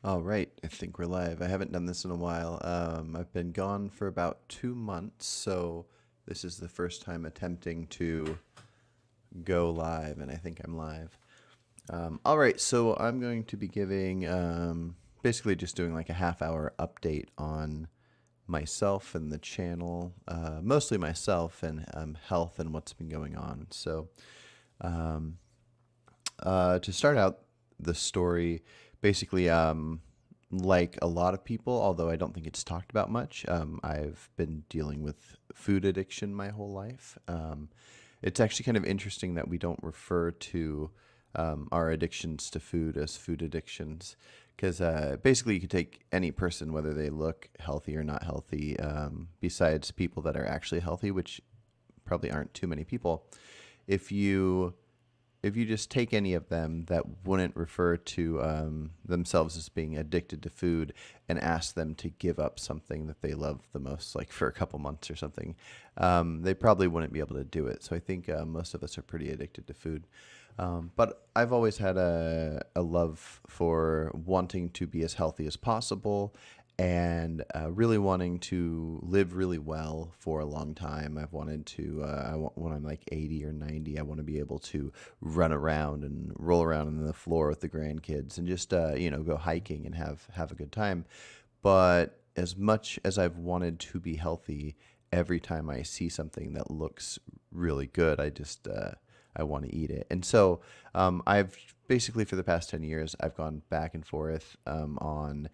All right, I think we're live. I haven't done this in a while. I've been gone for about 2 months, so this is the first time attempting to go live, and I think I'm live. All right, so I'm going to be giving basically just doing like a half-hour update on myself and the channel, mostly myself and health and what's been going on. So um, to start out the story, basically, like a lot of people, although I don't think it's talked about much, I've been dealing with food addiction my whole life. It's actually kind of interesting that we don't refer to our addictions to food as food addictions, because basically you could take any person, whether they look healthy or not healthy, besides people that are actually healthy, which probably aren't too many people. If you just take any of them that wouldn't refer to themselves as being addicted to food and ask them to give up something that they love the most, like for a couple months or something, they probably wouldn't be able to do it. So I think most of us are pretty addicted to food. But I've always had a love for wanting to be as healthy as possible and really wanting to live really well for a long time. I've wanted to, when I'm like 80 or 90, I want to be able to run around and roll around on the floor with the grandkids and just, go hiking and have a good time. But as much as I've wanted to be healthy, every time I see something that looks really good, I want to eat it. And so I've basically, for the past 10 years, I've gone back and forth on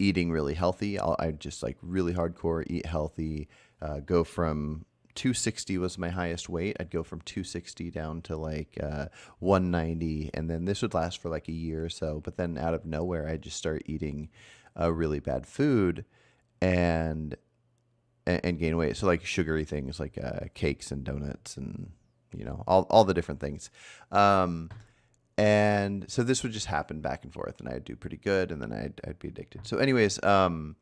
eating really healthy. I just like really hardcore eat healthy, go from 260 was my highest weight. I'd go from 260 down to like 190. And then this would last for like a year or so. But then out of nowhere, I just start eating really bad food and gain weight. So like sugary things like cakes and donuts and, all the different things. And so this would just happen back and forth, and I'd do pretty good, and then I'd be addicted. So, anyways, I'm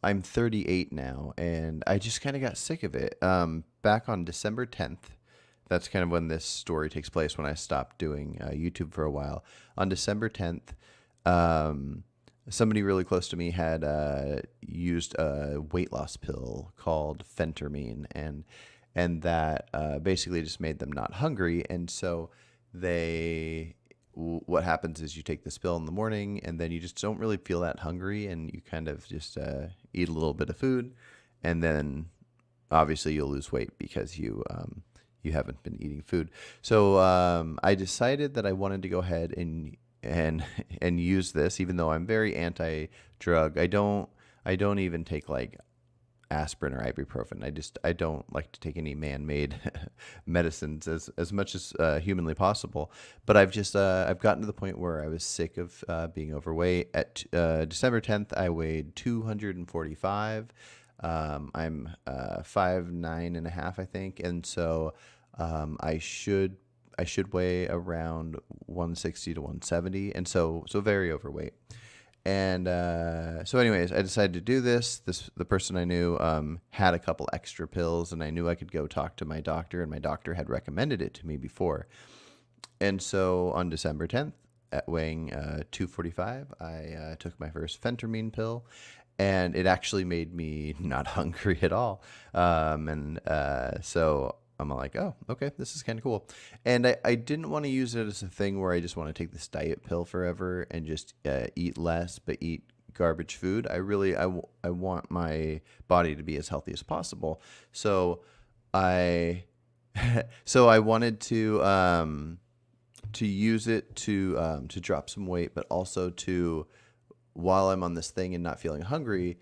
38 now, and I just kind of got sick of it. Back on December 10th, that's kind of when this story takes place, when I stopped doing YouTube for a while. On December 10th, somebody really close to me had used a weight loss pill called Phentermine, and that basically just made them not hungry, and so what happens is you take this pill in the morning and then you just don't really feel that hungry, and you kind of just eat a little bit of food, and then obviously you'll lose weight because you haven't been eating food. So I decided that I wanted to go ahead and use this, even though I'm very anti-drug. I don't even take like aspirin or ibuprofen. I don't like to take any man-made medicines as much as humanly possible. But I've gotten to the point where I was sick of being overweight. At December 10th, I weighed 245. I'm 5'9" and a half, I think, and so I should weigh around 160 to 170, and so very overweight. And so anyways, I decided to do this. The person I knew had a couple extra pills, and I knew I could go talk to my doctor, and my doctor had recommended it to me before. And so on December 10th, at weighing 245, I took my first Phentermine pill, and it actually made me not hungry at all. So I'm like, oh, okay, this is kind of cool. And I didn't want to use it as a thing where I just want to take this diet pill forever and just eat less, but eat garbage food. I want my body to be as healthy as possible. So I, so I wanted to use it to drop some weight, but also to, while I'm on this thing and not feeling hungry,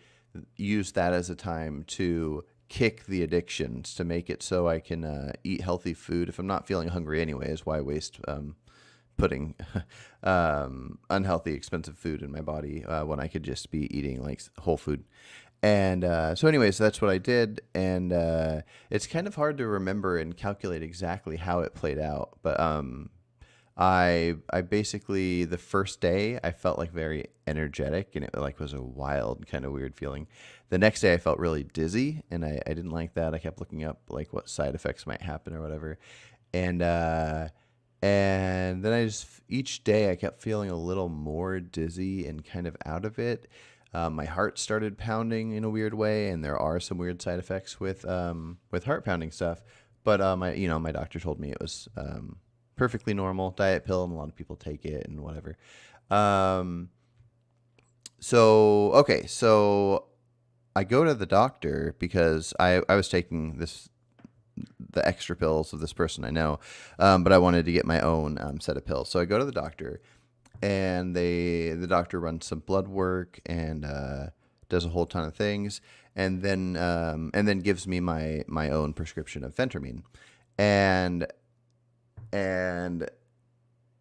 use that as a time to kick the addictions, to make it so I can eat healthy food. If I'm not feeling hungry anyways, why waste putting unhealthy, expensive food in my body when I could just be eating like whole food? And so anyways, that's what I did. And it's kind of hard to remember and calculate exactly how it played out. But I basically, the first day I felt like very energetic, and it like was a wild kind of weird feeling. The next day I felt really dizzy, and I didn't like that. I kept looking up like what side effects might happen or whatever. And And then each day I kept feeling a little more dizzy and kind of out of it. My heart started pounding in a weird way, and there are some weird side effects with heart pounding stuff. But my doctor told me it was perfectly normal diet pill, and a lot of people take it and whatever. So I go to the doctor because I was taking the extra pills of this person I know, but I wanted to get my own set of pills. So I go to the doctor, and the doctor runs some blood work and does a whole ton of things, and then gives me my own prescription of Phentermine, and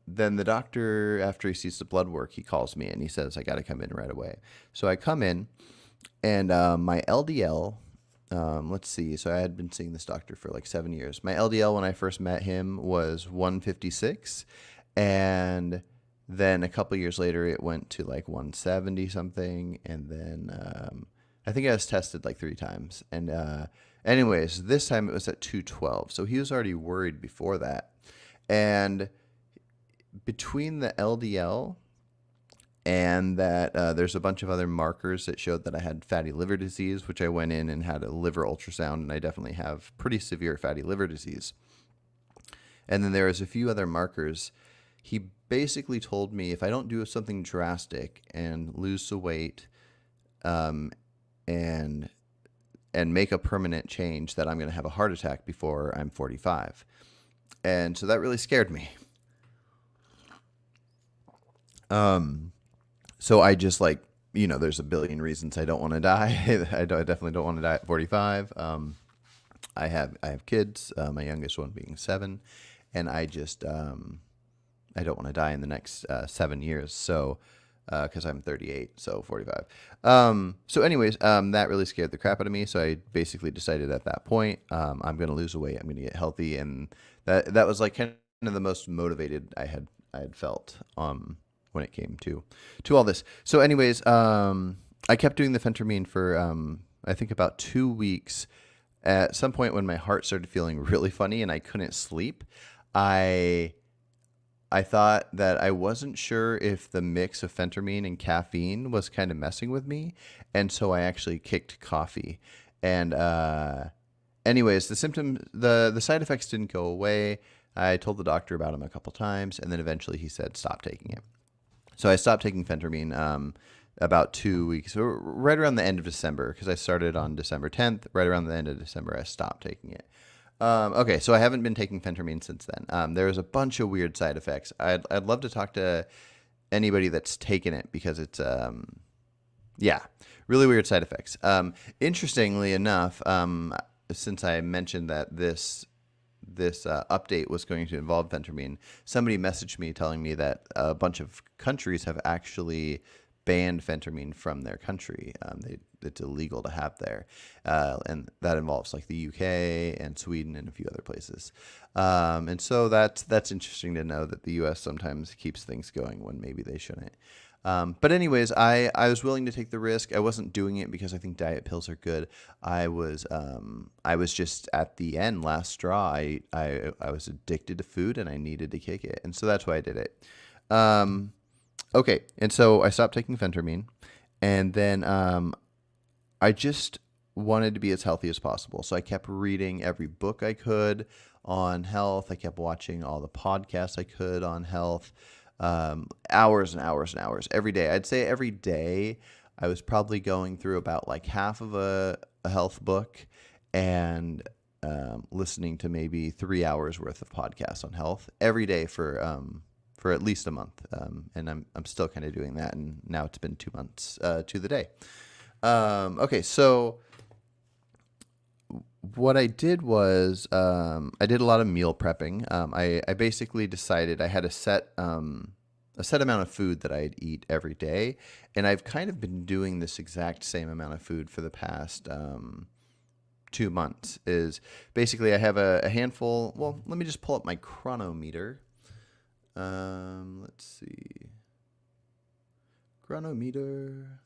then the doctor, after he sees the blood work, he calls me and he says, I got to come in right away. So I come in, and my LDL, let's see. So I had been seeing this doctor for like 7 years. My LDL when I first met him was 156. And then a couple years later, it went to like 170 something. And then I think I was tested like 3 times. And anyways, this time it was at 212. So he was already worried before that. And between the LDL and that there's a bunch of other markers that showed that I had fatty liver disease, which I went in and had a liver ultrasound, and I definitely have pretty severe fatty liver disease. And then there was a few other markers. He basically told me if I don't do something drastic and lose the weight and make a permanent change, that I'm going to have a heart attack before I'm 45. And so that really scared me. So I just there's a billion reasons I don't want to die. I definitely don't want to die at 45. I have kids, my youngest one being 7, and I just, I don't want to die in the next 7 years. So, cause I'm 38, so 45. So anyways, that really scared the crap out of me. So I basically decided at that point, I'm going to lose weight. I'm going to get healthy. And that was like kind of the most motivated I had felt, when it came to all this. So anyways, I kept doing the Phentermine for, I think about 2 weeks. At some point when my heart started feeling really funny and I couldn't sleep, I thought that I wasn't sure if the mix of Phentermine and caffeine was kind of messing with me. And so I actually kicked coffee. And anyways, the side effects didn't go away. I told the doctor about them a couple times, and then eventually he said, stop taking it. So I stopped taking Phentermine about 2 weeks, right around the end of December, because I started on December 10th. Right around the end of December, I stopped taking it. Okay, so I haven't been taking Phentermine since then. There was a bunch of weird side effects. I'd love to talk to anybody that's taken it, because it's really weird side effects. Interestingly enough, since I mentioned that this update was going to involve Phentermine, somebody messaged me telling me that a bunch of countries have actually banned Phentermine from their country. It's illegal to have there, and that involves like the UK and Sweden and a few other places. And so that's interesting to know that the US sometimes keeps things going when maybe they shouldn't. But anyways, I was willing to take the risk. I wasn't doing it because I think diet pills are good. I was just at the end, last straw. I was addicted to food and I needed to kick it. And so that's why I did it. Okay. And so I stopped taking Phentermine, and then, I just wanted to be as healthy as possible. So I kept reading every book I could on health. I kept watching all the podcasts I could on health. Hours and hours and hours every day. I'd say every day I was probably going through about like half of a health book and listening to maybe 3 hours worth of podcasts on health every day for at least a month. And I'm still kind of doing that. And now it's been 2 months to the day. Okay, so what I did was I did a lot of meal prepping. I basically decided I had a set amount of food that I'd eat every day, and I've kind of been doing this exact same amount of food for the past 2 months. Is basically I have a handful. Well, let me just pull up my chronometer. Let's see, chronometer.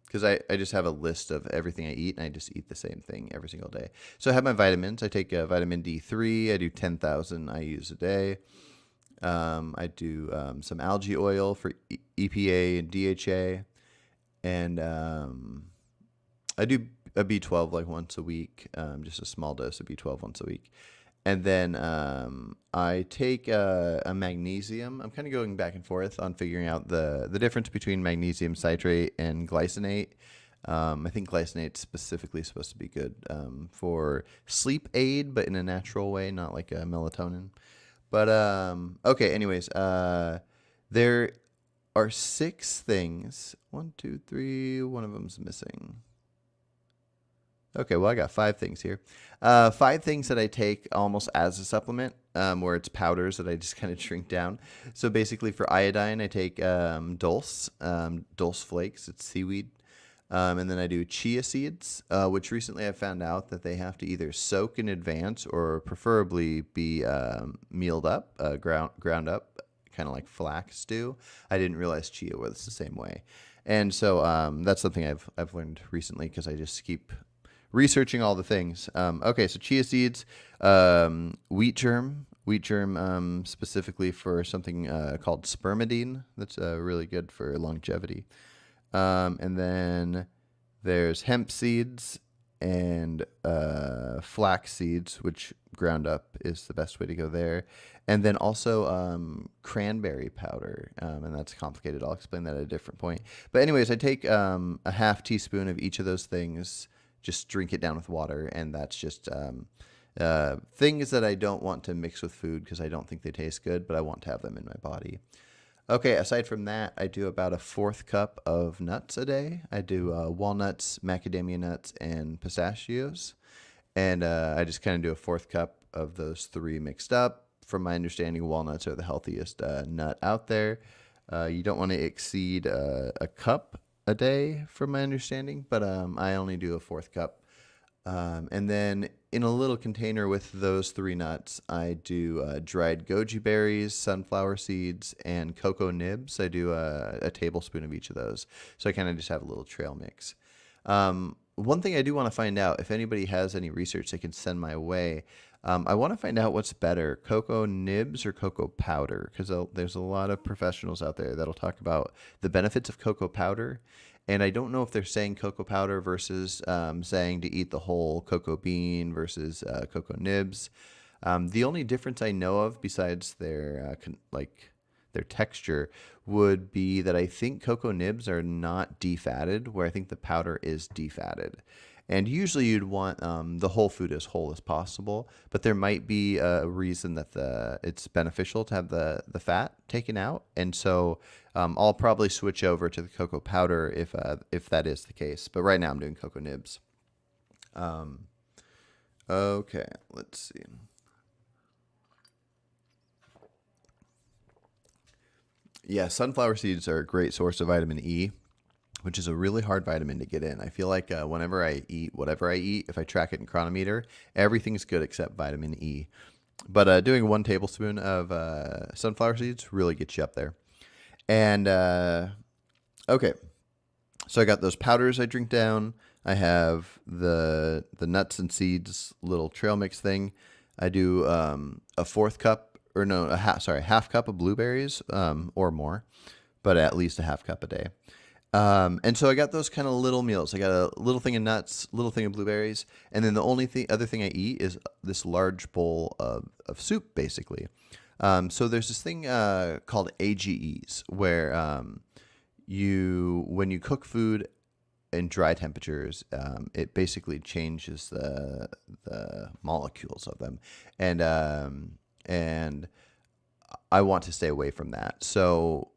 Because I just have a list of everything I eat, and I just eat the same thing every single day. So I have my vitamins. I take vitamin D3. I do 10,000 IUs a day. I do some algae oil for EPA and DHA, and I do a B12 like once a week, just a small dose of B12 once a week. And then I take a magnesium. I'm kind of going back and forth on figuring out the difference between magnesium citrate and glycinate. I think glycinate specifically supposed to be good for sleep aid, but in a natural way, not like a melatonin. But okay, anyways, there are 6 things. 1, 2, 3. One of them's missing. Okay, well, I got 5 things here. 5 things that I take almost as a supplement, where it's powders that I just kind of shrink down. So basically for iodine, I take dulse flakes. It's seaweed. And then I do chia seeds, which recently I found out that they have to either soak in advance or preferably be mealed up, ground up, kind of like flax do. I didn't realize chia was the same way. And so that's something I've learned recently because I just keep researching all the things. Okay, so chia seeds, wheat germ specifically for something called spermidine. That's really good for longevity. And then there's hemp seeds and flax seeds, which ground up is the best way to go there. And then also cranberry powder, and that's complicated. I'll explain that at a different point. But anyways, I take a half teaspoon of each of those things, just drink it down with water, and that's just things that I don't want to mix with food because I don't think they taste good, but I want to have them in my body. Okay, aside from that, I do about a 1/4 cup of nuts a day. I do walnuts, macadamia nuts, and pistachios. And I just kind of do a 1/4 cup of those 3 mixed up. From my understanding, walnuts are the healthiest nut out there. You don't want to exceed a cup a day, from my understanding, but I only do a 1/4 cup. And then in a little container with those 3 nuts, I do dried goji berries, sunflower seeds, and cocoa nibs. I do a tablespoon of each of those. So I kind of just have a little trail mix. One thing I do want to find out, if anybody has any research they can send my way, I want to find out what's better, cocoa nibs or cocoa powder, because there's a lot of professionals out there that'll talk about the benefits of cocoa powder. And I don't know if they're saying cocoa powder versus saying to eat the whole cocoa bean versus cocoa nibs. The only difference I know of besides their texture would be that I think cocoa nibs are not defatted, where I think the powder is defatted. And usually you'd want the whole food as whole as possible, but there might be a reason that it's beneficial to have the fat taken out. And so I'll probably switch over to the cocoa powder if that is the case. But right now I'm doing cocoa nibs. Okay, let's see. Yeah, sunflower seeds are a great source of vitamin E, which is a really hard vitamin to get in. I feel like whenever I eat whatever I eat, if I track it in Chronometer, everything's good except vitamin E. But doing 1 tablespoon of sunflower seeds really gets you up there. And okay, so I got those powders I drink down. I have the nuts and seeds little trail mix thing. I do a 1/4 cup, or no, a half cup of blueberries or more, but at least a half cup a day. And so I got those kind of little meals. I got a little thing of nuts, little thing of blueberries, and then the only other thing I eat is this large bowl of soup, basically. So there's this thing called AGEs, where when you cook food in dry temperatures, it basically changes the molecules of them, and I want to stay away from that. So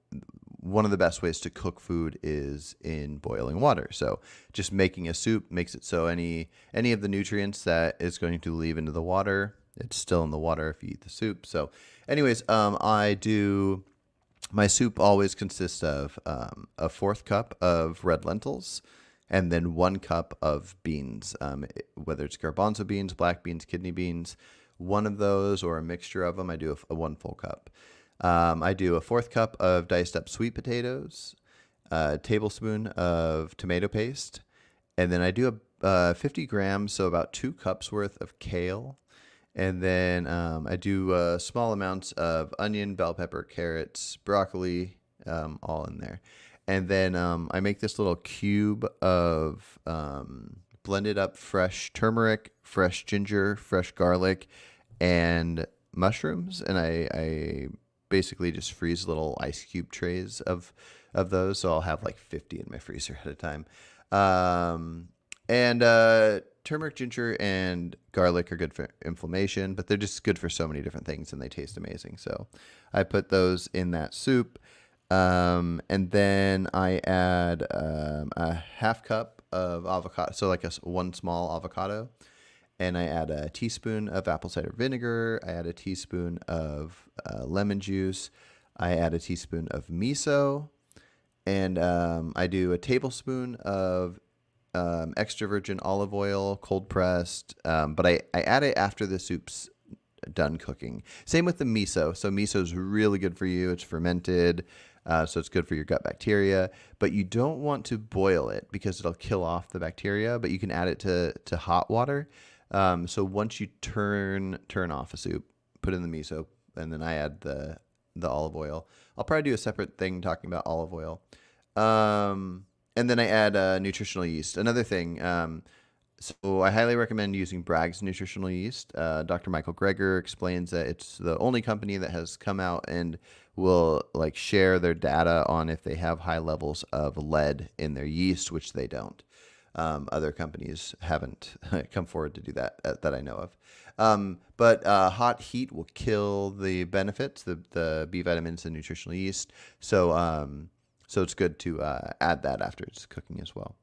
one of the best ways to cook food is in boiling water. So just making a soup makes it so any of the nutrients that is going to leave into the water, it's still in the water if you eat the soup. So anyways, my soup always consists of a 1/4 cup of red lentils and then 1 cup of beans, whether it's garbanzo beans, black beans, kidney beans, one of those or a mixture of them. I do a 1 full cup. I do a 1/4 cup of diced up sweet potatoes, a tablespoon of tomato paste, and then I do 50 grams, so about 2 cups worth of kale, And then I do small amounts of onion, bell pepper, carrots, broccoli, all in there. And then I make this little cube of blended up fresh turmeric, fresh ginger, fresh garlic, and mushrooms. And I basically just freeze little ice cube trays of those. So I'll have like 50 in my freezer at a time. And turmeric, ginger, and garlic are good for inflammation, but they're just good for so many different things, and they taste amazing. So I put those in that soup. And then I add a half cup of avocado, so like one small avocado. And I add a teaspoon of apple cider vinegar. I add a teaspoon of lemon juice. I add a teaspoon of miso. And I do a tablespoon of extra virgin olive oil, cold pressed. But I add it after the soup's done cooking. Same with the miso. So miso is really good for you. It's fermented. So it's good for your gut bacteria. But you don't want to boil it because it'll kill off the bacteria. But you can add it to hot water. So once you turn off a soup, put in the miso, and then I add the olive oil. I'll probably do a separate thing talking about olive oil. And then I add nutritional yeast. Another thing, so I highly recommend using Bragg's nutritional yeast. Dr. Michael Greger explains that it's the only company that has come out and will like share their data on if they have high levels of lead in their yeast, which they don't. Other companies haven't come forward to do that that I know of. But hot heat will kill the benefits, the B vitamins and nutritional yeast. So it's good to add that after it's cooking as well.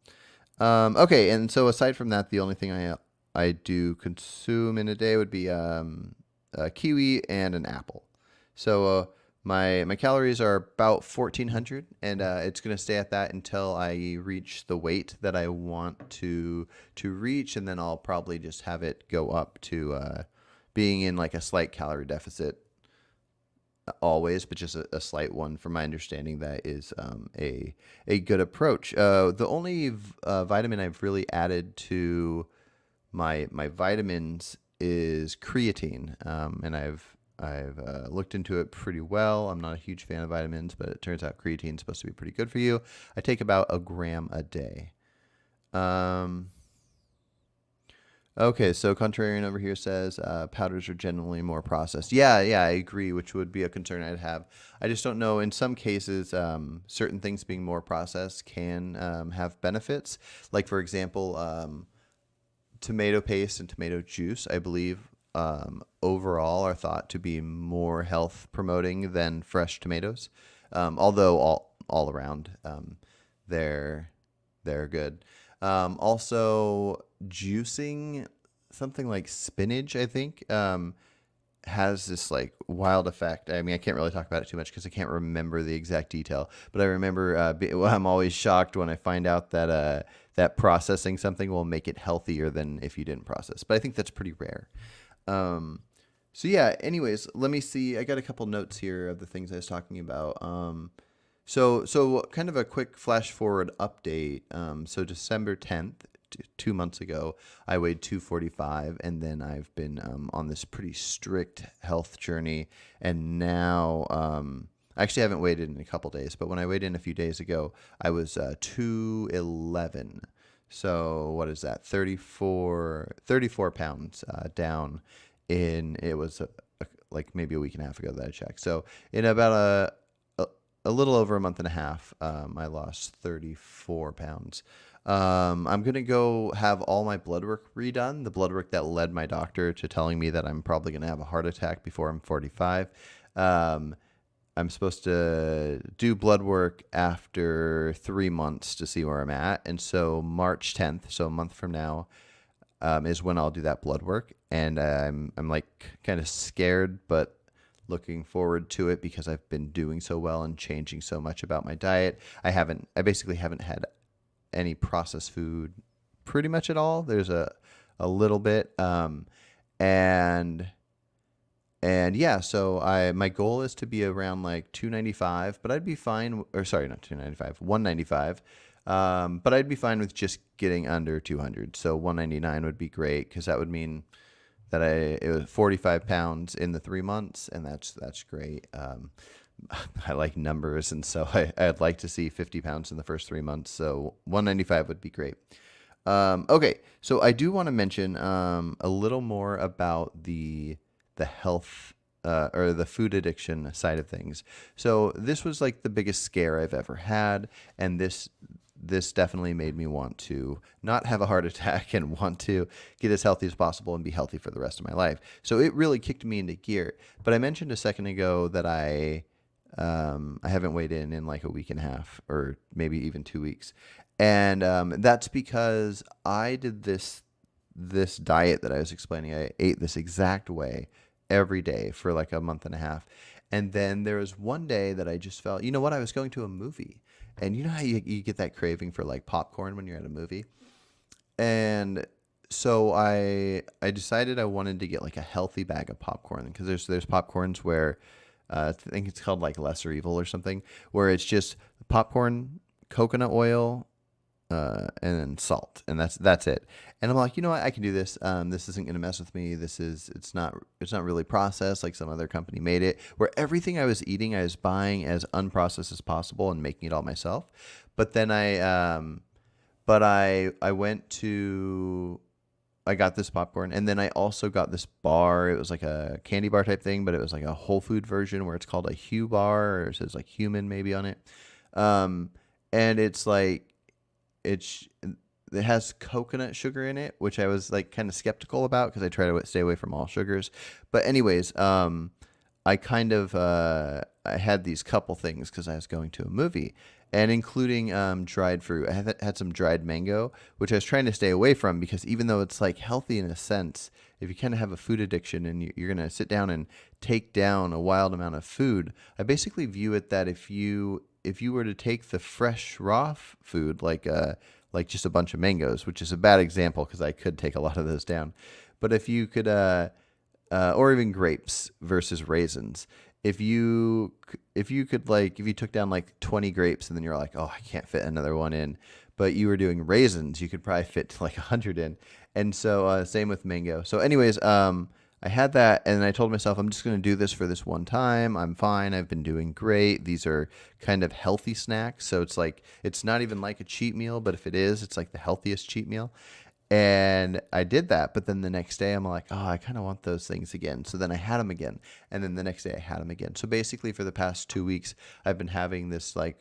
Okay, and so aside from that, the only thing I do consume in a day would be a kiwi and an apple. So my calories are about 1,400, and it's going to stay at that until I reach the weight that I want to reach, and then I'll probably just have it go up to being in like a slight calorie deficit always, but just a slight one. From my understanding, that is a good approach. The only vitamin I've really added to my vitamins is creatine, and I've looked into it pretty well. I'm not a huge fan of vitamins, but it turns out creatine is supposed to be pretty good for you. I take about 1 gram a day. Okay, so Contrarian over here says powders are generally more processed. Yeah, I agree, which would be a concern I'd have. I just don't know. In some cases, certain things being more processed can have benefits. Like, for example, tomato paste and tomato juice, I believe, overall are thought to be more health promoting than fresh tomatoes. Although all around, they're good. Also, juicing something like spinach, I think, has this like wild effect. I mean, I can't really talk about it too much because I can't remember the exact detail. But I remember I'm always shocked when I find out that that processing something will make it healthier than if you didn't process. But I think that's pretty rare. So yeah. Anyways, let me see. I got a couple notes here of the things I was talking about. So kind of a quick flash forward update. So December 10th, 2 months ago, I weighed 245, and then I've been on this pretty strict health journey. And now, I actually haven't weighed in a couple days, but when I weighed in a few days ago, I was 211. So what is that? 34 pounds down. It was like maybe a week and a half ago that I checked. So in about a little over a month and a half, I lost 34 pounds. I'm going to go have all my blood work redone, the blood work that led my doctor to telling me that I'm probably going to have a heart attack before I'm 45. I'm supposed to do blood work after 3 months to see where I'm at. And so March 10th, so a month from now, is when I'll do that blood work. And I'm like kind of scared, but looking forward to it because I've been doing so well and changing so much about my diet. I basically haven't had any processed food pretty much at all. There's a little bit. And yeah, so my goal is to be around like 295, but I'd be fine, or sorry, not 295, 195. But I'd be fine with just getting under 200. So 199 would be great because that would mean it was 45 pounds in the 3 months, and that's great. I like numbers, and so I'd like to see 50 pounds in the first 3 months. So 195 would be great. Okay, so I do want to mention a little more about the health or the food addiction side of things. So this was like the biggest scare I've ever had, and this definitely made me want to not have a heart attack and want to get as healthy as possible and be healthy for the rest of my life. So it really kicked me into gear. But I mentioned a second ago that I haven't weighed in like a week and a half or maybe even 2 weeks. And that's because I did this diet that I was explaining. I ate this exact way every day for like a month and a half. And then there was one day that I just felt, you know what, I was going to a movie. And you know how you get that craving for like popcorn when you're at a movie? And so I decided I wanted to get like a healthy bag of popcorn, because there's popcorns where I think it's called like Lesser Evil or something, where it's just popcorn, coconut oil, and then salt, and that's it. And I'm like, you know what, I can do this. This isn't going to mess with me. It's not really processed like some other company made it, where everything I was eating I was buying as unprocessed as possible and making it all myself. But then I got this popcorn, and then I also got this bar. It was like a candy bar type thing, but it was like a whole food version where it's called a Hu bar, or it says like human maybe on it. And it's like, it has coconut sugar in it, which I was like kind of skeptical about because I try to stay away from all sugars. But anyways, I kind of I had these couple things because I was going to a movie, and including dried fruit. I had some dried mango, which I was trying to stay away from, because even though it's like healthy in a sense, if you kind of have a food addiction and you're going to sit down and take down a wild amount of food, I basically view it that if you were to take the fresh raw food, like just a bunch of mangoes, which is a bad example because I could take a lot of those down, but if you could, or even grapes versus raisins, if you took down like 20 grapes and then you're like, oh, I can't fit another one in, but you were doing raisins, you could probably fit like 100 in. And so same with mango. So anyways, I had that, and I told myself, I'm just going to do this for this one time. I'm fine. I've been doing great. These are kind of healthy snacks. So it's like, it's not even like a cheat meal, but if it is, it's like the healthiest cheat meal. And I did that. But then the next day I'm like, oh, I kind of want those things again. So then I had them again. And then the next day I had them again. So basically for the past 2 weeks, I've been having this like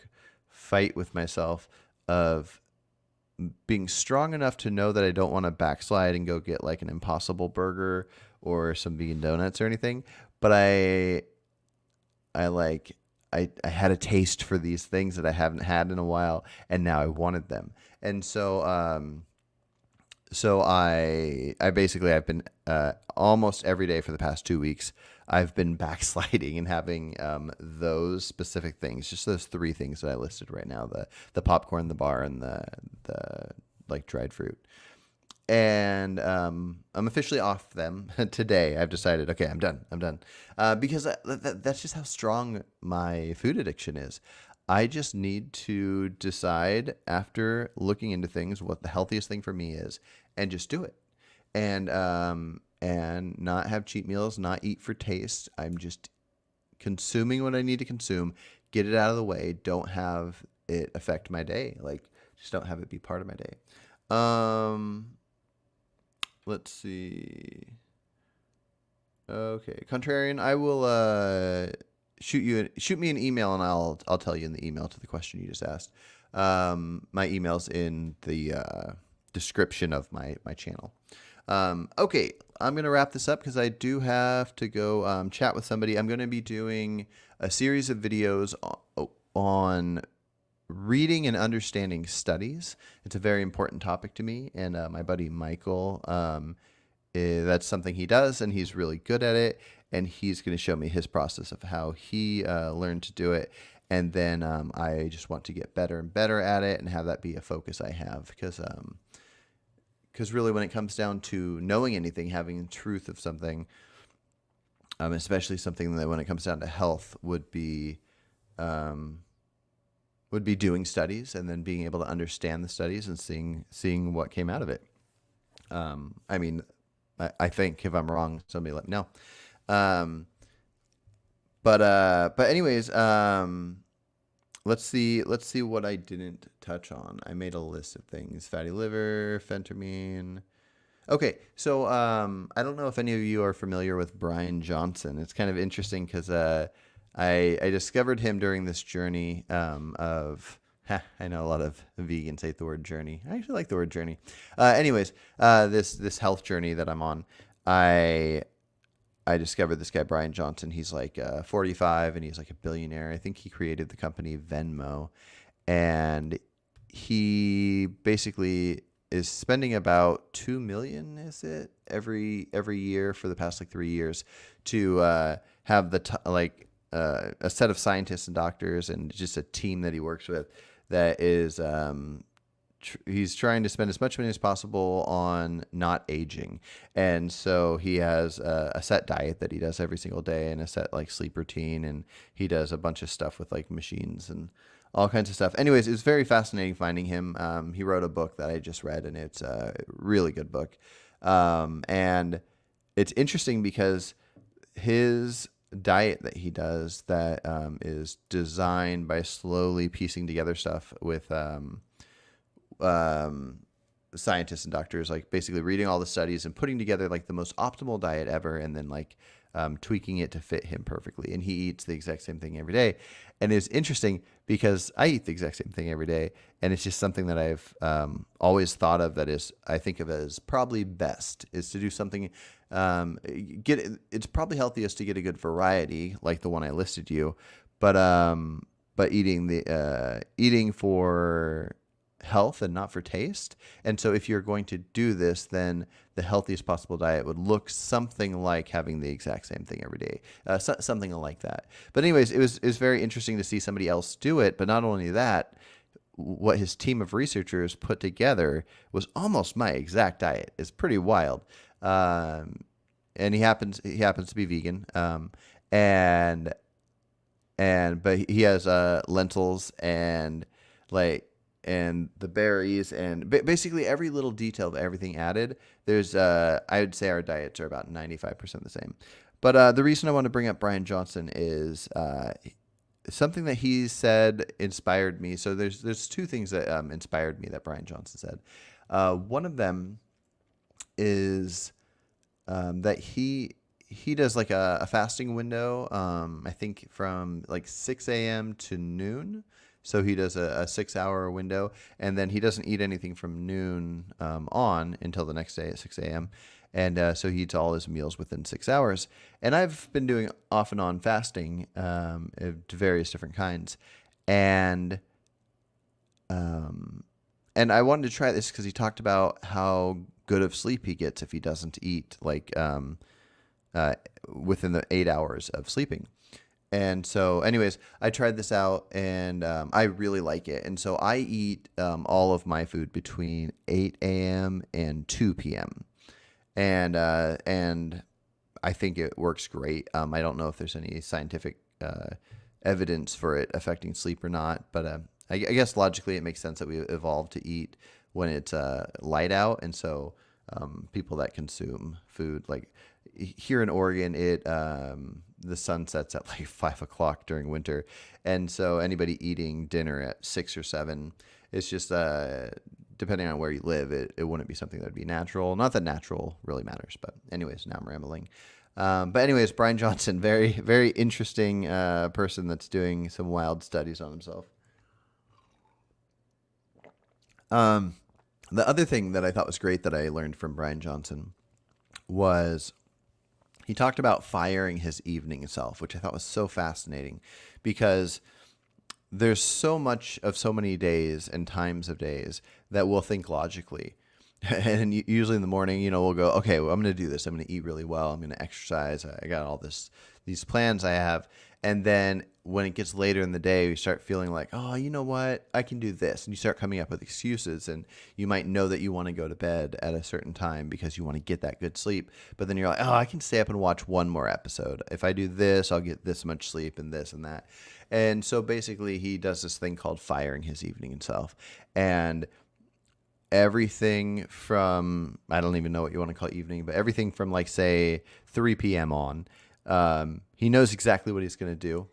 fight with myself of being strong enough to know that I don't want to backslide and go get like an Impossible Burger or some vegan donuts or anything. But I had a taste for these things that I haven't had in a while, and now I wanted them. And so I've been almost every day for the past 2 weeks, I've been backsliding and having those specific things, just those 3 things that I listed right now: the popcorn, the bar, and the like dried fruit. And I'm officially off them today. I've decided, okay, I'm done. Because that's just how strong my food addiction is. I just need to decide, after looking into things, what the healthiest thing for me is, and just do it. And not have cheat meals, not eat for taste. I'm just consuming what I need to consume, get it out of the way, don't have it affect my day. Like, just don't have it be part of my day. Let's see. Okay, Contrarian, I will shoot me an email, and I'll tell you in the email to the question you just asked. My email's in the description of my channel. Okay, I'm going to wrap this up because I do have to go chat with somebody. I'm going to be doing a series of videos on reading and understanding studies. It's a very important topic to me, and my buddy Michael, that's something he does, and he's really good at it, and he's going to show me his process of how he learned to do it. And then I just want to get better and better at it and have that be a focus I have, because really when it comes down to knowing anything, having truth of something, especially something that when it comes down to health would be doing studies and then being able to understand the studies and seeing what came out of it. I mean, I think if I'm wrong, somebody let me know. Um, but anyways, let's see what I didn't touch on. I made a list of things: fatty liver, phentermine. Okay, so I don't know if any of you are familiar with Brian Johnson. It's kind of interesting because I discovered him during this journey of. I know a lot of vegans hate the word journey. I actually like the word journey. Anyways, this health journey that I'm on, I discovered this guy Brian Johnson. He's like 45 and he's like a billionaire. I think he created the company Venmo, and he basically is spending about 2 million, is it, every year for the past like 3 years to have a set of scientists and doctors and just a team that he works with that is he's trying to spend as much money as possible on not aging. And so he has a set diet that he does every single day and a set like sleep routine, and he does a bunch of stuff with like machines and all kinds of stuff. Anyways, it was very fascinating finding him. He wrote a book that I just read, and it's a really good book. And it's interesting because his diet that he does that is designed by slowly piecing together stuff with scientists and doctors, like basically reading all the studies and putting together like the most optimal diet ever, and then like tweaking it to fit him perfectly. And he eats the exact same thing every day. And it's interesting because I eat the exact same thing every day, and it's just something that I've always thought of that is, I think of as probably best, is to do something. It's probably healthiest to get a good variety, like the one I listed you, but eating for health and not for taste. And so if you're going to do this, then the healthiest possible diet would look something like having the exact same thing every day, something like that. But anyways, it was very interesting to see somebody else do it. But not only that, what his team of researchers put together was almost my exact diet. It's pretty wild. And he happens to be vegan. But he has lentils and the berries and basically every little detail of everything added. There's I would say our diets are about 95% the same. But the reason I want to bring up Brian Johnson is something that he said inspired me. So there's two things that inspired me that Brian Johnson said. One of them is that he does like a fasting window, I think from like 6 a.m. to noon. So he does a 6-hour window, and then he doesn't eat anything from noon on until the next day at 6 a.m. And so he eats all his meals within 6 hours. And I've been doing off and on fasting to various different kinds. And I wanted to try this because he talked about how good of sleep he gets if he doesn't eat like within the 8 hours of sleeping. And so anyways, I tried this out, and I really like it. And so I eat all of my food between 8 a.m. and 2 p.m. And I think it works great. I don't know if there's any scientific evidence for it affecting sleep or not, but I guess logically it makes sense that we evolved to eat when it's light out. And so people that consume food, like here in Oregon, the sun sets at like 5 o'clock during winter. And so anybody eating dinner at 6 or 7, it's just, depending on where you live, it wouldn't be something that would be natural. Not that natural really matters, but anyways, now I'm rambling. But anyways, Brian Johnson, very, very interesting person that's doing some wild studies on himself. The other thing that I thought was great that I learned from Brian Johnson was he talked about firing his evening self, which I thought was so fascinating because there's so much of so many days and times of days that we'll think logically. And usually in the morning, we'll go, okay, well, I'm going to do this. I'm going to eat really well. I'm going to exercise. I got all these plans I have. And then when it gets later in the day, we start feeling like, oh, you know what? I can do this. And you start coming up with excuses. And you might know that you want to go to bed at a certain time because you want to get that good sleep. But then you're like, oh, I can stay up and watch one more episode. If I do this, I'll get this much sleep and this and that. And so basically he does this thing called firing his evening self. And everything from, I don't even know what you want to call evening, but everything from like, say, 3 p.m. on. He knows exactly what he's going to do,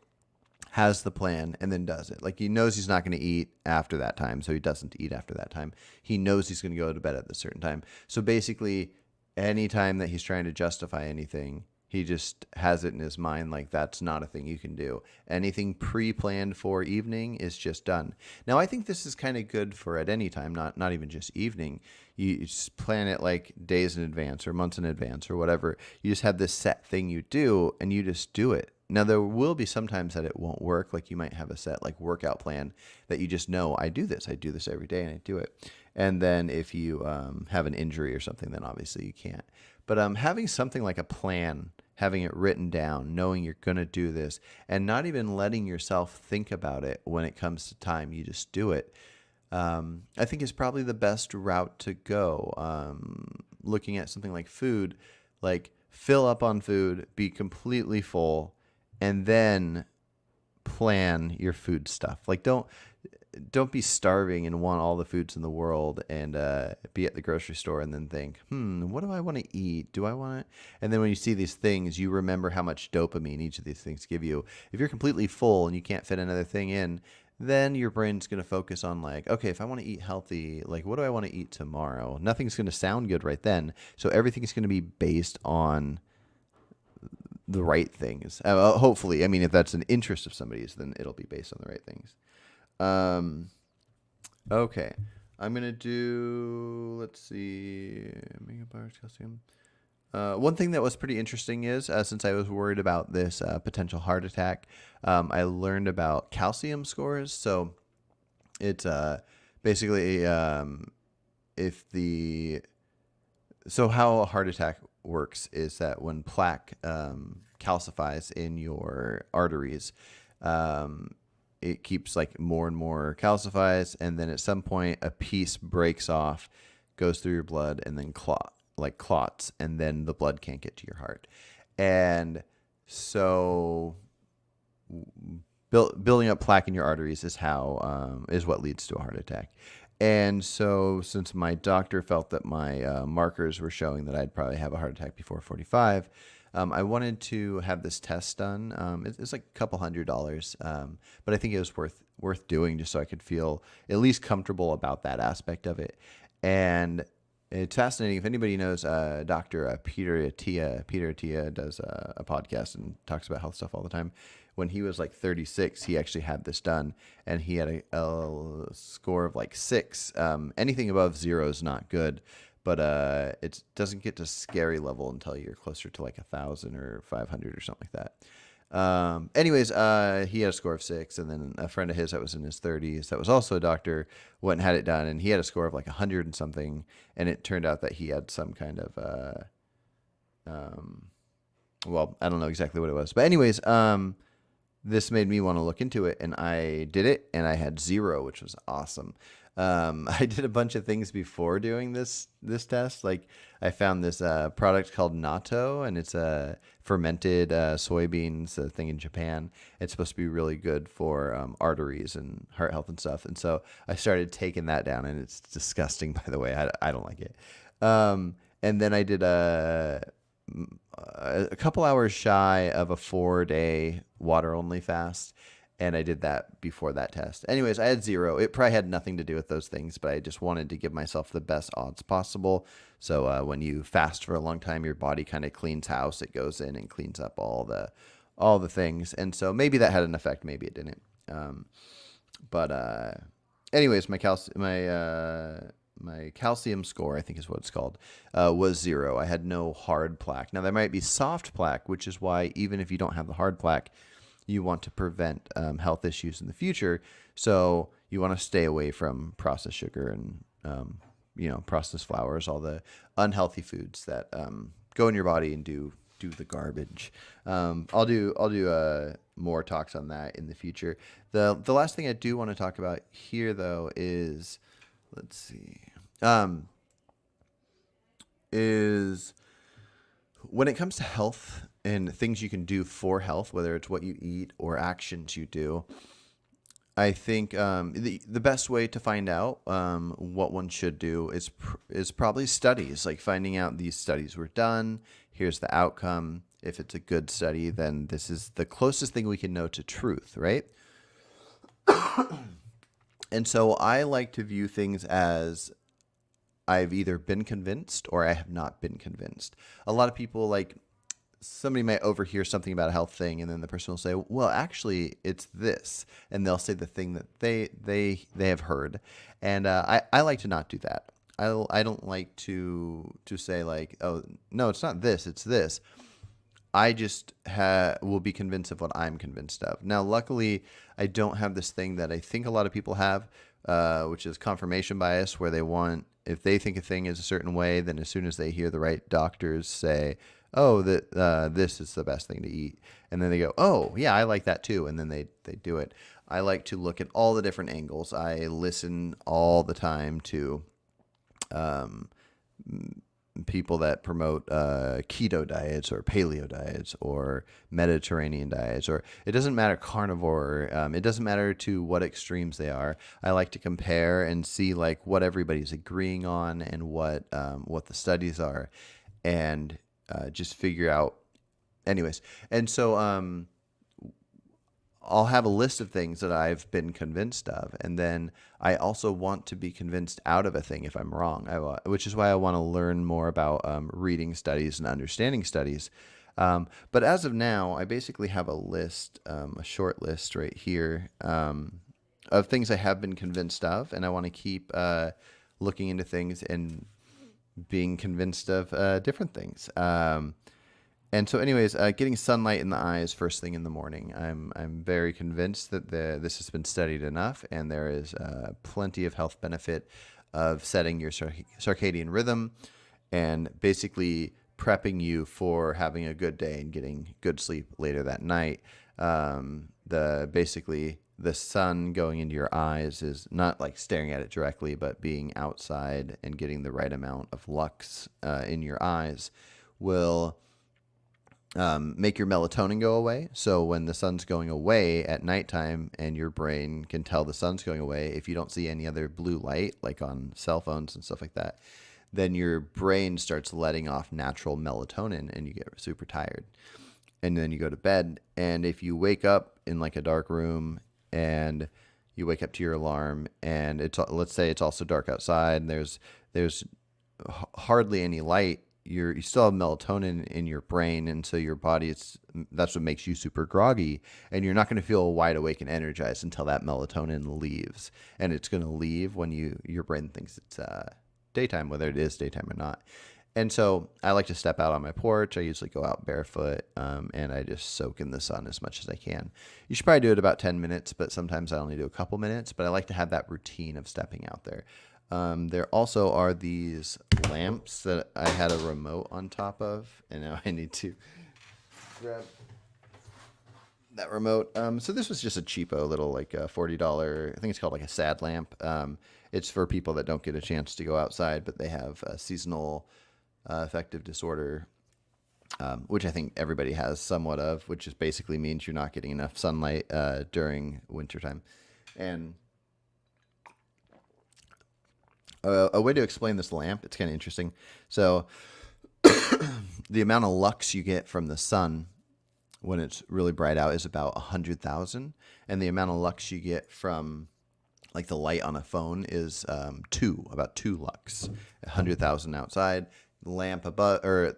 has the plan, and then does it. Like, he knows he's not going to eat after that time, so he doesn't eat after that time. He knows he's going to go to bed at a certain time. So basically, any time that he's trying to justify anything, he just has it in his mind like that's not a thing you can do. Anything pre-planned for evening is just done. Now, I think this is kind of good for at any time, not even just evening. You just plan it like days in advance or months in advance or whatever. You just have this set thing you do, and you just do it. Now, there will be sometimes that it won't work. Like, you might have a set like workout plan that you just know, I do this every day, and I do it. And then if you have an injury or something, then obviously you can't. But having something like a plan, having it written down, knowing you're going to do this, and not even letting yourself think about it when it comes to time, you just do it, I think is probably the best route to go. Looking at something like food, like fill up on food, be completely full, and then plan your food stuff. Like, don't be starving and want all the foods in the world and be at the grocery store and then think, what do I want to eat? Do I want to? And then when you see these things, you remember how much dopamine each of these things give you. If you're completely full and you can't fit another thing in, then your brain's going to focus on like, okay, if I want to eat healthy, like, what do I want to eat tomorrow? Nothing's going to sound good right then. So everything's going to be based on the right things. Hopefully, I mean, if that's an interest of somebody's, then it'll be based on the right things. Okay, I'm gonna do, let's see, mega bars, calcium. One thing that was pretty interesting is, since I was worried about this potential heart attack, I learned about calcium scores. So it's basically so how a heart attack works is that when plaque calcifies in your arteries, it keeps like more and more calcifies, and then at some point a piece breaks off, goes through your blood, and then clots, and then the blood can't get to your heart. And so building up plaque in your arteries is what leads to a heart attack. And so since my doctor felt that my markers were showing that I'd probably have a heart attack before 45, I wanted to have this test done. It's like a couple $100, but I think it was worth doing just so I could feel at least comfortable about that aspect of it. And it's fascinating. If anybody knows Dr. Peter Attia does a podcast and talks about health stuff all the time. When he was like 36, he actually had this done, and he had a score of like 6. Anything above 0 is not good. But it doesn't get to scary level until you're closer to like 1,000 or 500 or something like that. Anyways, he had a score of 6, and then a friend of his that was in his 30s that was also a doctor went and had it done, and he had a score of like 100 and something, and it turned out that he had some kind of well, I don't know exactly what it was, but anyways, this made me want to look into it, and I did it, and I had 0, which was awesome. I did a bunch of things before doing this test. Like, I found this product called natto, and it's a fermented soybeans thing in Japan. It's supposed to be really good for arteries and heart health and stuff. And so I started taking that down, and it's disgusting, by the way. I don't like it. And then I did a couple hours shy of a 4-day water-only fast. And I did that before that test. Anyways, I had 0. It probably had nothing to do with those things, but I just wanted to give myself the best odds possible. So when you fast for a long time, your body kind of cleans house. It goes in and cleans up all the things. And so maybe that had an effect. Maybe it didn't. Anyways, my calcium score, I think is what it's called, was 0. I had no hard plaque. Now, there might be soft plaque, which is why even if you don't have the hard plaque, you want to prevent health issues in the future. So you want to stay away from processed sugar and, processed flours, all the unhealthy foods that go in your body and do the garbage. I'll do more talks on that in the future. The last thing I do want to talk about here, though, is, let's see, is when it comes to health and things you can do for health, whether it's what you eat or actions you do, I think the best way to find out what one should do is probably studies, like finding out these studies were done. Here's the outcome. If it's a good study, then this is the closest thing we can know to truth, right? And so I like to view things as I've either been convinced or I have not been convinced. A lot of people, like, somebody might overhear something about a health thing, and then the person will say, well, actually it's this, and they'll say the thing that they have heard. And I like to not do that. I don't like to say, like, oh no, it's not this, it's this. I just will be convinced of what I'm convinced of. Now, luckily, I don't have this thing that I think a lot of people have, which is confirmation bias, where if they think a thing is a certain way, then as soon as they hear the right doctors say, oh, this is the best thing to eat, and then they go, oh, yeah, I like that too, and then they do it. I like to look at all the different angles. I listen all the time to people that promote keto diets or paleo diets or Mediterranean diets, or it doesn't matter, carnivore. It doesn't matter to what extremes they are. I like to compare and see, like, what everybody's agreeing on and what the studies are, and just figure out. Anyways, and so I'll have a list of things that I've been convinced of, and then I also want to be convinced out of a thing if I'm wrong, which is why I want to learn more about reading studies and understanding studies. But as of now, I basically have a list, a short list right here of things I have been convinced of, and I want to keep looking into things and being convinced of different things. And so anyways, getting sunlight in the eyes first thing in the morning. I'm very convinced that this has been studied enough, and there is plenty of health benefit of setting your circadian rhythm and basically prepping you for having a good day and getting good sleep later that night. Basically the sun going into your eyes is not like staring at it directly, but being outside and getting the right amount of lux in your eyes will make your melatonin go away. So when the sun's going away at nighttime and your brain can tell the sun's going away, if you don't see any other blue light, like on cell phones and stuff like that, then your brain starts letting off natural melatonin and you get super tired. And then you go to bed. And if you wake up in like a dark room and you wake up to your alarm and let's say it's also dark outside and there's hardly any light, you still have melatonin in your brain, and so your body, that's what makes you super groggy, and you're not going to feel wide awake and energized until that melatonin leaves, and it's going to leave when your brain thinks it's daytime, whether it is daytime or not. And so I like to step out on my porch. I usually go out barefoot, and I just soak in the sun as much as I can. You should probably do it about 10 minutes, but sometimes I only do a couple minutes, but I like to have that routine of stepping out there. There also are these lamps that I had a remote on top of, and now I need to grab that remote. So this was just a cheapo little, like a $40, I think it's called like a sad lamp. It's for people that don't get a chance to go outside, but they have a seasonal affective disorder, which I think everybody has somewhat of, which just basically means you're not getting enough sunlight during wintertime. And a way to explain this lamp, it's kind of interesting. So the amount of lux you get from the sun when it's really bright out is about 100,000. And the amount of lux you get from like the light on a phone is about 2 lux, 100,000 outside. The lamp above, or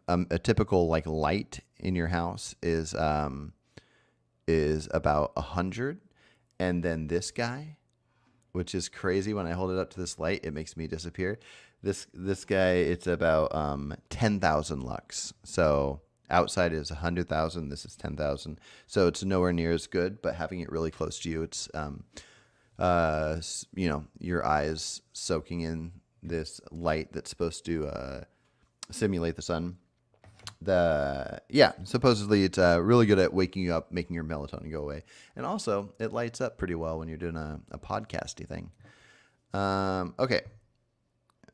a typical like light in your house is about 100. And then this guy, which is crazy. When I hold it up to this light, it makes me disappear. This guy, it's about 10,000 lux. So outside is 100,000. This is 10,000. So it's nowhere near as good, but having it really close to you, it's your eyes soaking in this light that's supposed to simulate the sun. Supposedly it's really good at waking you up, making your melatonin go away. And also, it lights up pretty well when you're doing a podcasty thing. Okay.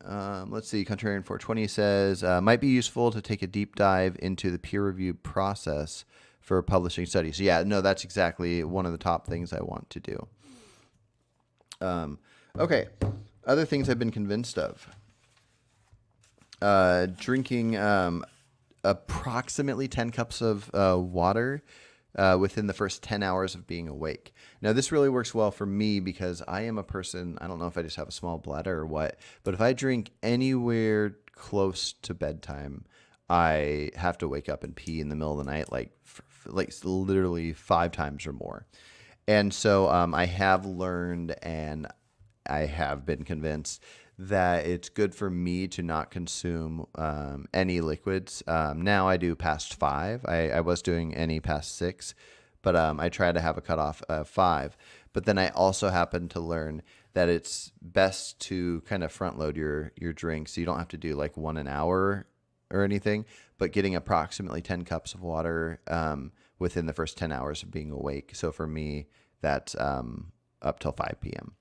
Let's see. Contrarian 420 says, might be useful to take a deep dive into the peer-reviewed process for publishing studies. Yeah, no, that's exactly one of the top things I want to do. Okay, other things I've been convinced of. Drinking approximately 10 cups of water within the first 10 hours of being awake. Now, this really works well for me because I am a person, I don't know if I just have a small bladder or what, but if I drink anywhere close to bedtime, I have to wake up and pee in the middle of the night, like literally 5 times or more. And so I have learned and I have been convinced that it's good for me to not consume any liquids. Now I do past 5. I was doing any past 6, but I try to have a cutoff of 5. But then I also happen to learn that it's best to kind of front load your drink, so you don't have to do like 1 an hour or anything, but getting approximately 10 cups of water within the first 10 hours of being awake. So for me, that's up till 5 p.m.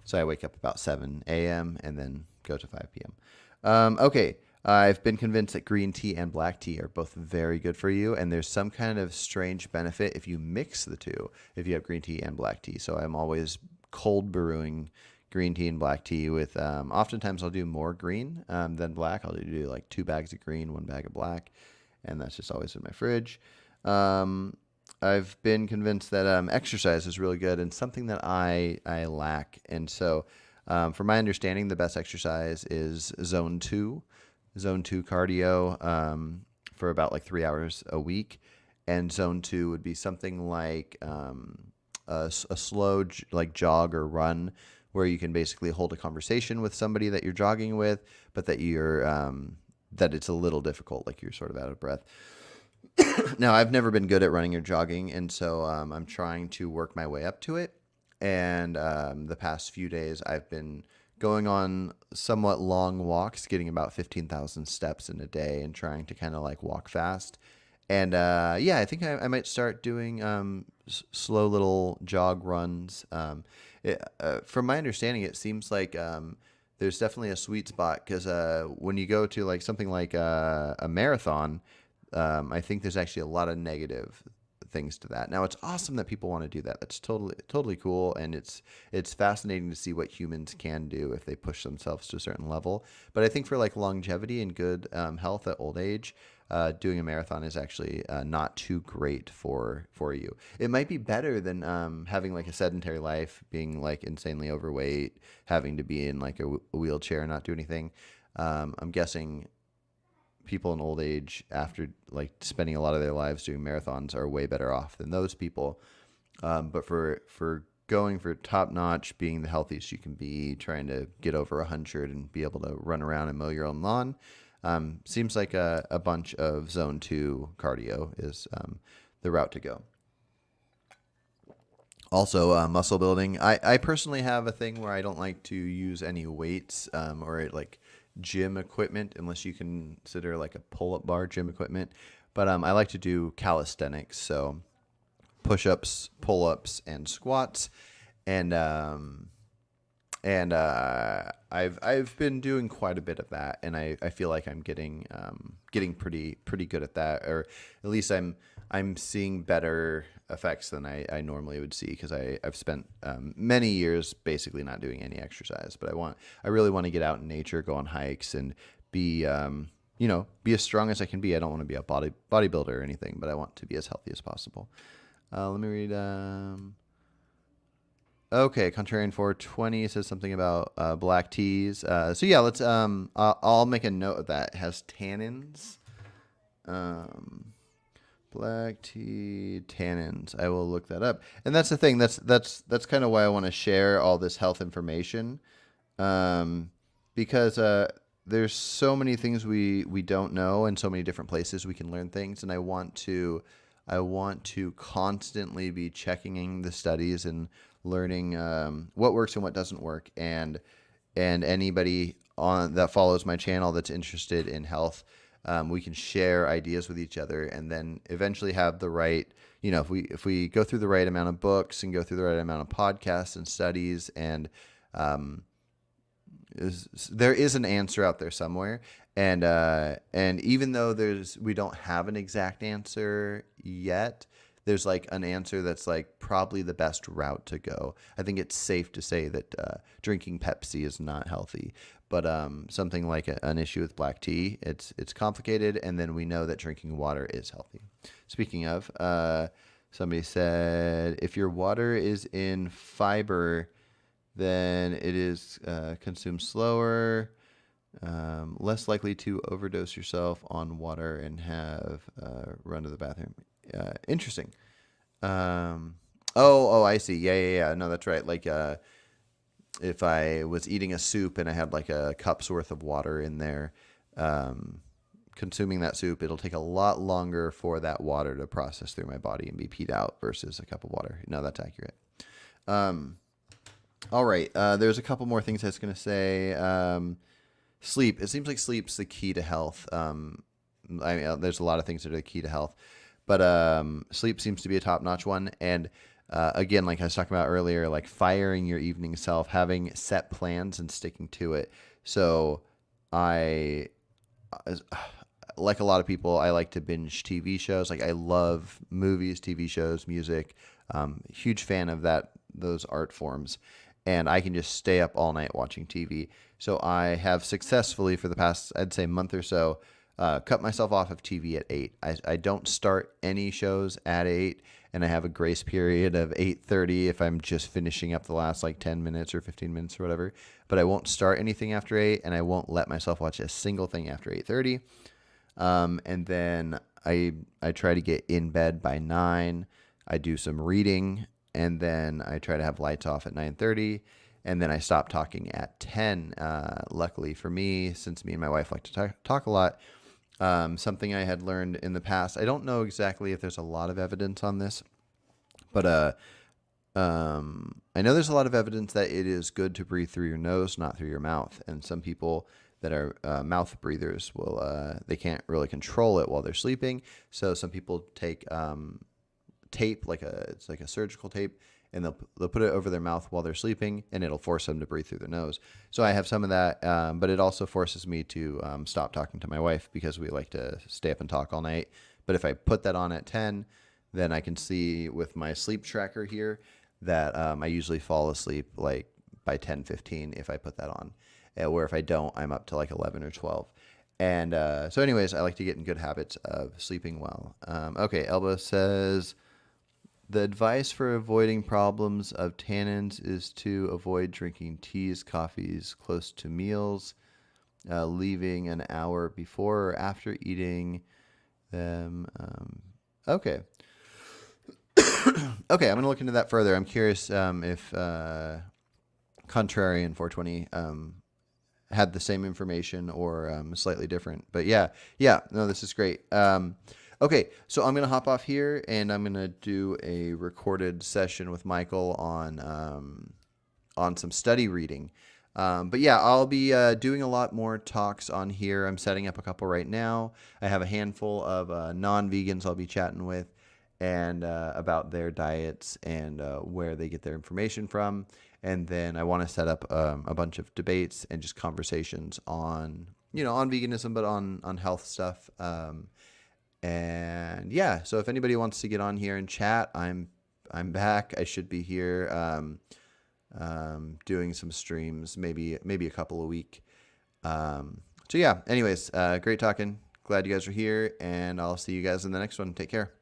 So I wake up about 7 a.m. and then go to 5 p.m. Okay, I've been convinced that green tea and black tea are both very good for you, and there's some kind of strange benefit if you mix the two, if you have green tea and black tea. So I'm always cold brewing green tea and black tea with, oftentimes I'll do more green than black. I'll do like 2 bags of green, 1 bag of black, and that's just always in my fridge. I've been convinced that exercise is really good and something that I lack. And so from my understanding, the best exercise is zone 2 cardio for about like 3 hours a week. And zone 2 would be something like a slow like jog or run where you can basically hold a conversation with somebody that you're jogging with, but that you're that it's a little difficult, like you're sort of out of breath. Now, I've never been good at running or jogging, and so I'm trying to work my way up to it. And the past few days, I've been going on somewhat long walks, getting about 15,000 steps in a day and trying to kind of like walk fast. And yeah, I think I might start doing slow little jog runs. From my understanding, it seems like there's definitely a sweet spot because when you go to like something like a marathon, I think there's actually a lot of negative things to that. Now, it's awesome that people want to do that. That's totally cool, and it's fascinating to see what humans can do if they push themselves to a certain level. But I think for like longevity and good health at old age, doing a marathon is actually not too great for you. It might be better than having like a sedentary life, being like insanely overweight, having to be in like a wheelchair and not do anything. I'm guessing people in old age, after like spending a lot of their lives doing marathons, are way better off than those people. But for going for top notch, being the healthiest you can be, trying to get over 100 and be able to run around and mow your own lawn, seems like a bunch of zone 2 cardio is the route to go. Also, muscle building. I personally have a thing where I don't like to use any weights or like gym equipment, unless you consider like a pull-up bar gym equipment. But I like to do calisthenics, so push-ups, pull-ups, and squats. And I've been doing quite a bit of that, and I feel like I'm getting pretty good at that, or at least I'm seeing better effects than I normally would see, because I've spent many years basically not doing any exercise. But I really want to get out in nature, go on hikes, and be be as strong as I can be. I don't want to be a bodybuilder or anything, but I want to be as healthy as possible. Let me read. Okay, Contrarian 420 says something about black teas. So yeah, let's. I'll make a note of that. It has tannins. Black tea tannins. I will look that up. And that's the thing. That's kind of why I want to share all this health information, because there's so many things we don't know, and so many different places we can learn things. And I want to constantly be checking the studies and learning what works and what doesn't work. And anybody that follows my channel that's interested in health, we can share ideas with each other, and then eventually have the right, if we go through the right amount of books and go through the right amount of podcasts and studies, and there is an answer out there somewhere. And even though we don't have an exact answer yet, there's like an answer that's like probably the best route to go. I think it's safe to say that drinking Pepsi is not healthy, but something like an issue with black tea, it's complicated, and then we know that drinking water is healthy. Speaking of, somebody said if your water is in fiber, then it is consumed slower, less likely to overdose yourself on water and have run to the bathroom. Interesting. I see. Yeah. No, that's right. Like if I was eating a soup and I had like a cup's worth of water in there, consuming that soup, it'll take a lot longer for that water to process through my body and be peed out versus a cup of water. No, that's accurate. All right. There's a couple more things I was going to say. Sleep. It seems like sleep's the key to health. There's a lot of things that are the key to health, but sleep seems to be a top-notch one. And again, like I was talking about earlier, like firing your evening self, having set plans and sticking to it. So like a lot of people, I like to binge TV shows. Like I love movies, TV shows, music. Huge fan of those art forms. And I can just stay up all night watching TV. So I have successfully, for the past, I'd say, month or so, cut myself off of TV at 8. I don't start any shows at 8, and I have a grace period of 8:30 if I'm just finishing up the last like 10 minutes or 15 minutes or whatever. But I won't start anything after 8, and I won't let myself watch a single thing after 8:30. And then I try to get in bed by 9. I do some reading, and then I try to have lights off at 9:30, and then I stop talking at 10. Luckily for me, since me and my wife like to talk a lot, something I had learned in the past, I don't know exactly if there's a lot of evidence on this, but I know there's a lot of evidence that it is good to breathe through your nose, not through your mouth. And some people that are mouth breathers they can't really control it while they're sleeping. So some people take tape, it's like a surgical tape, and they'll put it over their mouth while they're sleeping, and it'll force them to breathe through their nose. So I have some of that, but it also forces me to stop talking to my wife because we like to stay up and talk all night. But if I put that on at 10, then I can see with my sleep tracker here that I usually fall asleep like by 10:15 if I put that on. Where if I don't, I'm up to like 11 or 12. And so anyways, I like to get in good habits of sleeping well. Okay, Elba says, the advice for avoiding problems of tannins is to avoid drinking teas, coffees close to meals, leaving an hour before or after eating them. Okay. Okay, I'm going to look into that further. I'm curious if Contrarian 420 had the same information or slightly different. But yeah, no, this is great. Okay, so I'm going to hop off here, and I'm going to do a recorded session with Michael on some study reading. But yeah, I'll be doing a lot more talks on here. I'm setting up a couple right now. I have a handful of non-vegans I'll be chatting with, and about their diets and where they get their information from. And then I want to set up a bunch of debates and just conversations on veganism, but on health stuff. And yeah, so if anybody wants to get on here and chat, I'm back. I should be here doing some streams, maybe a couple a week. So yeah, anyways, great talking. Glad you guys are here, and I'll see you guys in the next one. Take care.